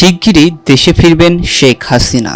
শিগগিরই দেশে ফিরবেন শেখ হাসিনা।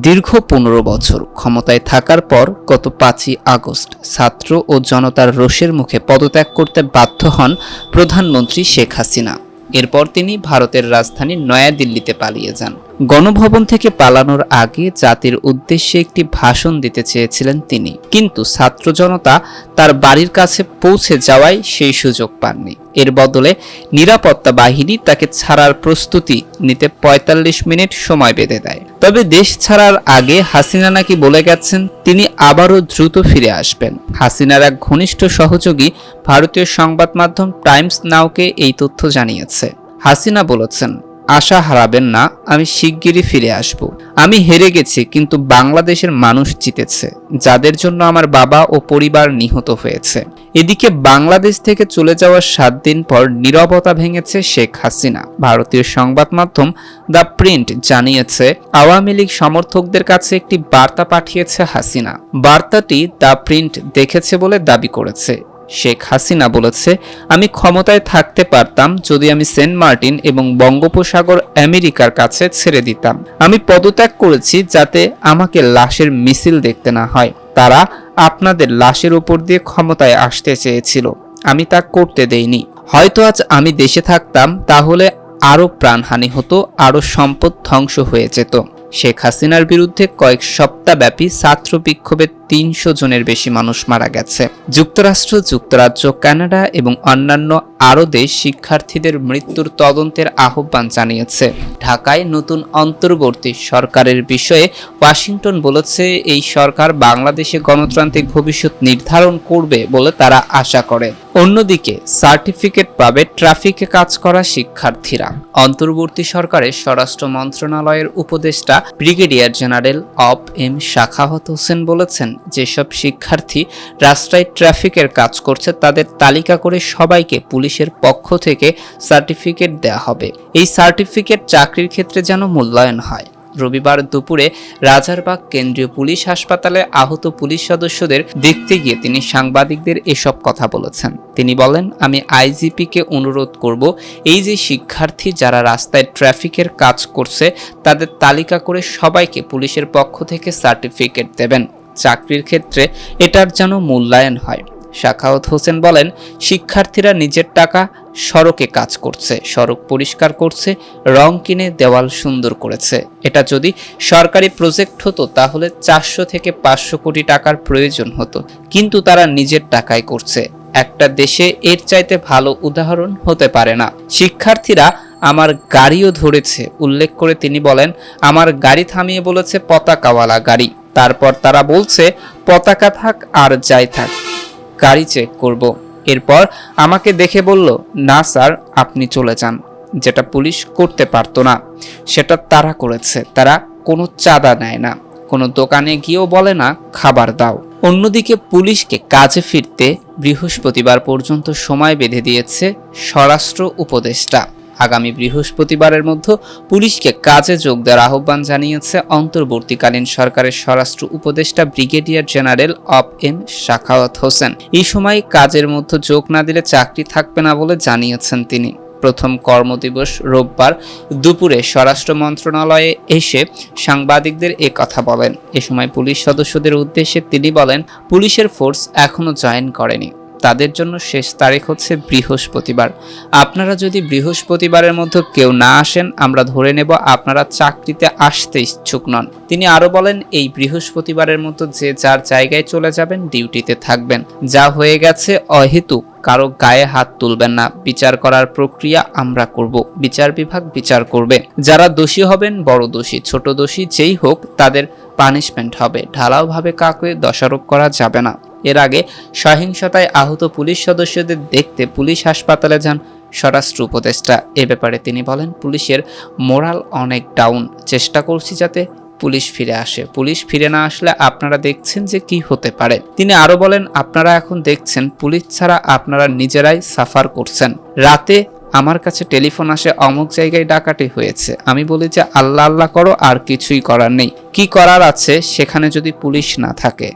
দীর্ঘ ১৫ বছর ক্ষমতায় থাকার পর গত ৫ই আগস্ট ছাত্র ও জনতার রোষের মুখে পদত্যাগ করতে বাধ্য হন প্রধানমন্ত্রী শেখ হাসিনা। এরপর তিনি ভারতের রাজধানী নয়াদিল্লিতে পালিয়ে যান। গণভবন থেকে পালানোর আগে জাতির উদ্দেশ্যে একটি ভাষণ দিতে চেয়েছিলেন তিনি, কিন্তু ছাত্র জনতা তার বাড়ির কাছে পৌঁছে যাওয়ায় সেই সুযোগ পাননি। এর বদলে নিরাপত্তা বাহিনী তাকে ছাড়ার প্রস্তুতি নিতে ৪৫ মিনিট সময় বেঁধে দেয়। তবে দেশ ছাড়ার আগে হাসিনা নাকি বলে গেছেন তিনি আবারও দ্রুত ফিরে আসবেন। হাসিনার এক ঘনিষ্ঠ সহযোগী ভারতীয় সংবাদ মাধ্যম টাইমস নাওকে এই তথ্য জানিয়েছে। হাসিনা বলেছেন, আশা হারাবেন না, আমি শিগগিরই ফিরে আসব। আমি হেরে গেছি, কিন্তু বাংলাদেশের মানুষ জিতেছে, যাদের জন্য আমার বাবা ও পরিবার নিহত হয়েছে। এদিকে বাংলাদেশ থেকে চলে যাওয়ার ৭ দিন পর নীরবতা ভেঙেছে শেখ হাসিনা। ভারতীয় সংবাদ মাধ্যম দ্য প্রিন্ট জানিয়েছে, আওয়ামী লীগ সমর্থকদের কাছে একটি বার্তা পাঠিয়েছে হাসিনা। বার্তাটি দ্য প্রিন্ট দেখেছে বলে দাবি করেছে। শেখ হাসিনা বলেছে, আমি ক্ষমতায় থাকতে পারতাম যদি আমি সেন্ট মার্টিন এবং বঙ্গোপসাগর আমেরিকার কাছে ছেড়ে দিতাম। আমি পদত্যাগ করেছি যাতে আমাকে লাশের মিছিল দেখতে না হয়। তারা আপনাদের লাশের উপর দিয়ে ক্ষমতায় আসতে চেয়েছিল, আমি তা করতে দেইনি। হয়তো আজ আমি দেশে থাকতাম, তাহলে আরো প্রাণহানি হতো, আরো সম্পদ ধ্বংস হয়ে যেত। শেখ হাসিনার বিরুদ্ধে কয়েক সপ্তাহব্যাপী ছাত্র বিক্ষোভে ৩০০ জনের বেশি মানুষ মারা গেছে। যুক্তরাষ্ট্র, যুক্তরাজ্য, কানাডা এবং অন্যান্য আরও দেশ শিক্ষার্থীদের মৃত্যুর তদন্তের আহ্বান জানিয়েছে। ঢাকায় নতুন অন্তর্বর্তী সরকারের বিষয়ে ওয়াশিংটন বলেছে, এই সরকার বাংলাদেশে গণতান্ত্রিক ভবিষ্যৎ নির্ধারণ করবে বলে তারা আশা করে। অন্যদিকে সার্টিফিকেট পাবে ট্রাফিকে কাজ করা শিক্ষার্থীরা। অন্তর্বর্তী সরকারের স্বরাষ্ট্র মন্ত্রণালয়ের উপদেষ্টা ব্রিগেডিয়ার জেনারেল অব এম সাখাওয়াত হোসেন বলেছেন, যেসব শিক্ষার্থী রাস্তায় ট্রাফিকের কাজ করছে তাদের তালিকা করে সবাইকে পুলিশের পক্ষ থেকে সার্টিফিকেট দেওয়া হবে। এই সার্টিফিকেট চাকরির ক্ষেত্রে যেন মূল্যায়ন হয়। রবিবার দুপুরে রাজারবাগ কেন্দ্রীয় পুলিশ হাসপাতালে আহত পুলিশ সদস্যদের দেখতে গিয়ে তিনি সাংবাদিকদের এসব কথা বলেছেন। তিনি বলেন, আমি আইজিপিকে অনুরোধ করব, এই যে শিক্ষার্থী যারা রাস্তায় ট্রাফিকের কাজ করছে তাদের তালিকা করে সবাইকে পুলিশের পক্ষ থেকে সার্টিফিকেট দেবেন। চাকরির ক্ষেত্রে এটার যেন মূল্যায়ন হয়। সাখাওয়াত হোসেন বলেন, শিক্ষার্থীরা নিজের টাকা সড়কে কাজ করছে, সড়ক পরিষ্কার করছে, রং কিনে দেওয়াল সুন্দর করেছে। এটা যদি সরকারি প্রজেক্ট হতো তাহলে ৪০০ থেকে ৫০০ কোটি টাকার প্রয়োজন হতো, কিন্তু তারা নিজের টাকায় করছে। একটা দেশে এর চাইতে ভালো উদাহরণ হতে পারে না। শিক্ষার্থীরা আমার গাড়িও ধরেছে উল্লেখ করে তিনি বলেন, আমার গাড়ি থামিয়ে বলেছে পতাকাওয়ালা গাড়ি। তারপর তারা বলছে পতাকা থাক আর যাই থাক, গাড়ি চেক করব। এরপর আমাকে দেখে বলল, না স্যার, আপনি চলে যান। যেটা পুলিশ করতে পারতো না সেটা তারা করেছে। তারা কোনো চাঁদা নেয় না, কোনো দোকানে গিয়েও বলে না খাবার দাও। অন্যদিকে পুলিশকে কাজে ফিরতে বৃহস্পতিবার পর্যন্ত সময় বেঁধে দিয়েছে স্বরাষ্ট্র উপদেষ্টা। আগামী বৃহস্পতিবারের মধ্যে পুলিশকে কাজে যোগ দেওয়ার আহ্বান জানিয়েছে অন্তর্বর্তীকালীন সরকারের স্বরাষ্ট্র উপদেষ্টা ব্রিগেডিয়ার জেনারেল অব এম সাখাওয়াত হোসেন। এই সময় কাজের মধ্যে যোগ না দিলে চাকরি থাকবে না বলে জানিয়েছেন তিনি। প্রথম কর্মদিবস রোববার দুপুরে স্বরাষ্ট্র মন্ত্রণালয়ে এসে সাংবাদিকদের এ কথা বলেন। এ সময় পুলিশ সদস্যদের উদ্দেশ্যে তিনি বলেন, পুলিশের ফোর্স এখনো জয়েন করেনি, তাদের জন্য শেষ তারিখ হচ্ছে বৃহস্পতিবার। আপনারা যদি বৃহস্পতিবারের মধ্যে কেউ না আসেন, আমরা ধরে নেব আপনারা চাকরিতে আসতে ইচ্ছুক নন। তিনি আরো বলেন, এই বৃহস্পতিবারের মধ্যে যে যার জায়গায় চলে যাবেন, ডিউটিতে থাকবেন। যা হয়ে গেছে অহেতুক কারো গায়ে হাত তুলবেন না। বিচার করার প্রক্রিয়া আমরা করব, বিচার বিভাগ বিচার করবে। যারা দোষী হবেন, বড় দোষী, ছোট দোষী, যেই হোক, তাদের পানিশমেন্ট হবে। ঢালাওভাবে কাউকে দোষারোপ করা যাবে না। এর আগে সহিংসতায় আহত পুলিশ সদস্যদের দেখতে পুলিশ হাসপাতালে যান স্বরাষ্ট্র উপদেষ্টা। এ ব্যাপারে তিনি বলেন, পুলিশের মোরাল অনেক ডাউন, চেষ্টা করছি যাতে পুলিশ ফিরে আসে। পুলিশ ফিরে না আসলে আপনারা দেখছেন যে কি হতে পারে। তিনি আরো বলেন, আপনারা এখন দেখছেন পুলিশ ছাড়া আপনারা নিজেরাই সাফার করছেন। রাতে আমার কাছে টেলিফোন আসে, অমুক জায়গায় ডাকাতি হয়েছে। আমি বলি যে আল্লাহ আল্লাহ করো, আর কিছুই করার নেই। কি করার আছে সেখানে যদি পুলিশ না থাকে?